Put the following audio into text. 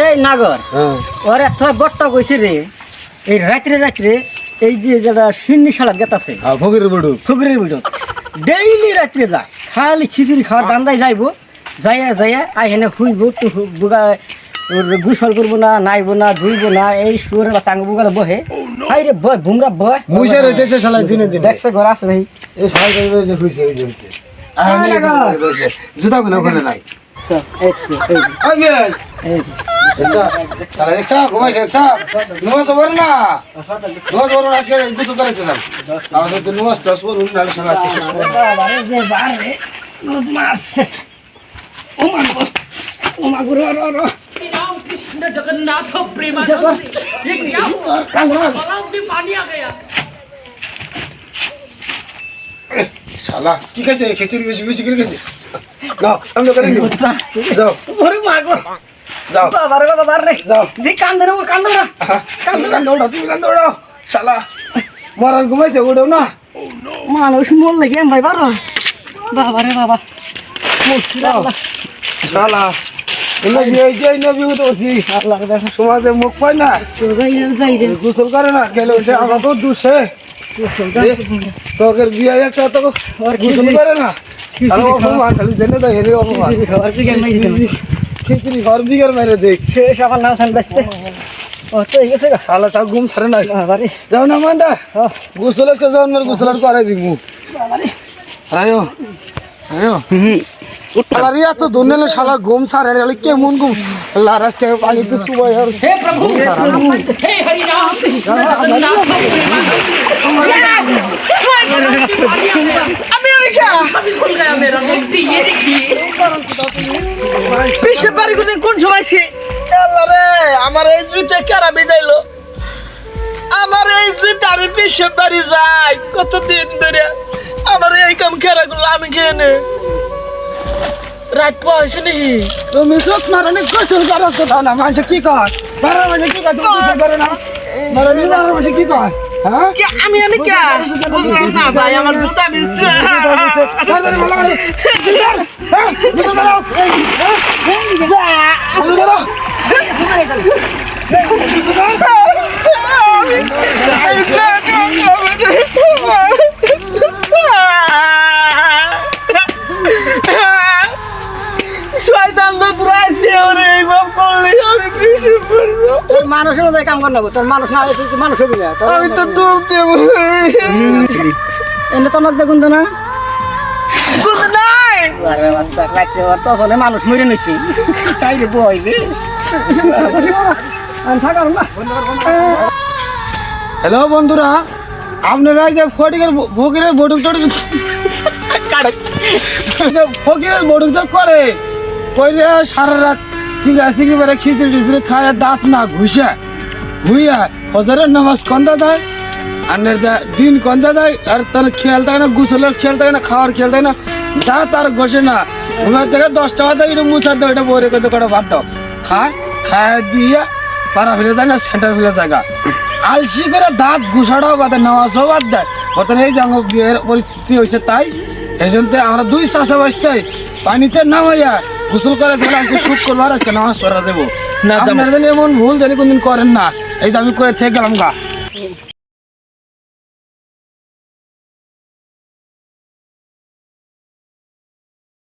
এই নাগর ওরে থয় বট্টা কইছে রে এই রাত্রে এই যে যেটা সিন্নি সালাদ গেত আছে ফকিরের বুড়ো ডেইলি রাত্রে যায় খালি খিচুড়ি খাওয়ার দান্দায় যাইবো যাইয়া আই হেনে শুইব তো বুগা গুসল করবো না নাইবো না ধুইবো না এই শুয়ারে বা চাঙ্গ বুগালে বহে হাই রে বয় ভুমরা বয় মুইসা রইতেছে শালা দিনে দেখছে ঘর আছে ভাই এই শালা যে হইছে এই যে হইছে জুতা গুলো ওখানে নাই নমাজ ওর না নমাজ ওর আজকে গোসল করেছিলাম আমাদের তো নমাজ টাস ওর উল্টা শালা जगन्नाथ प्रेमानंद ये क्या हुआ तालाब में पानी आ गया শালা কি খাইছে খিচুড়ি বেশি করে খাইছে দাও আমি করে নিব দাও ওরে মাগো দাও বাবা রে যাও দি কান্দে কান্দো তুমি কান্দো শালা মরার ঘুমাইছে ওড়ো না মানুষ মন লাগে ভাই বাবা রে বাবা শালা নবী উঠছি আল্লাহ সমাজে মুখ পায় না গোসল করে না গেলে উঠে আমার তো দুষে তোকে বিয়ে একটা তো গোসল করে না অপমান খালি জেনে দেয় হেরে অপমান খিচুড়ি ঘর বিঘের মেরে দেখ সকাল না সান ব্যস্ত ও তো এই গেছে শালা তা ঘুম ছাড়ে নাই যাও না মান্দা গোসল আজকে জন্মের গোসল আর করে দিমু আয়ো আয়ো শালার ইয়া তো দুনিয়া শালার ঘুম ছাড়ে গেলে কেমন ঘুম আল্লাহ রাস্তে পানি তো সুবহ আর हे प्रभु हे हरि राम जगन्नाथ अमेरिका अभी खुल गया मेरा देखती ये देखिए পিছে পারি কোনে কোন সময়ছে আল্লাহ রে আমার এই জুতা কারা বিজাইলো আমার এই জুতা আমি পিছে পারি যাই কতদিন ধরে আমার এই কাম খেলাগুলো আমি কেনে রাত পয়সা নেই তুমি চোখ মারানি গোসল করো তো না মানুষ কি কয় বারা মানে কি কয় তুমি গোসল করে না মারানি বারা মানে কি কয় হ্যাঁ কি আমি আনি কে বুঝলাম না ভাই আমার জুতা মিছে মানুষের মধ্যে কাম কর না তোর মানুষ না তুই মানুষ হবি না আমি তো ডুব দেব এনে তো আমাকে দেখুন তো না বুঝ নাই তখন মানুষ মরে নিছি তাই রে বইবে থাকার না হ্যালো বন্ধুরা আপনারা যে ফকিরের বড়ুক টড়ুক ফকিরের বড়ুক তো করে কইরে সারা রাত সিগড়ি বেড়ে খিচুড়ি খায় দাঁত না ঘুইয়া হজরের নামাজ কন্দা দেয় আর দিন কন্দা দেয় আর তার খেয়াল থাকে না গুছলের খেয়াল থাকে না খাওয়ার খেয়াল থাকে না দাঁত আর ঘষে না ঘুমের থেকে 10 টাকা দেয় এটা মুছার দাও এটা বরে কত করে ভাত দাও খায় দিয়ে পাড়া ফেলে যায় না সেন্টার ফেলে জায়গা আলসি করে দাঁত ঘুষাটাও বাদে নামাজও বাদ দেয় বর্তমানে এই জাঙ্গ বিয়ের পরিস্থিতি হয়েছে তাই এই জন্য আমরা 2 চাষা বাঁচতে পানিতে নামাইয়া গোসল করে ধরে আজকে শুট করবো আর আজকে নামাজ পড়া দেবো আপনারা এমন ভুল জানি কোনদিন করেন না এই যে আমি করে থেকে গেলাম গা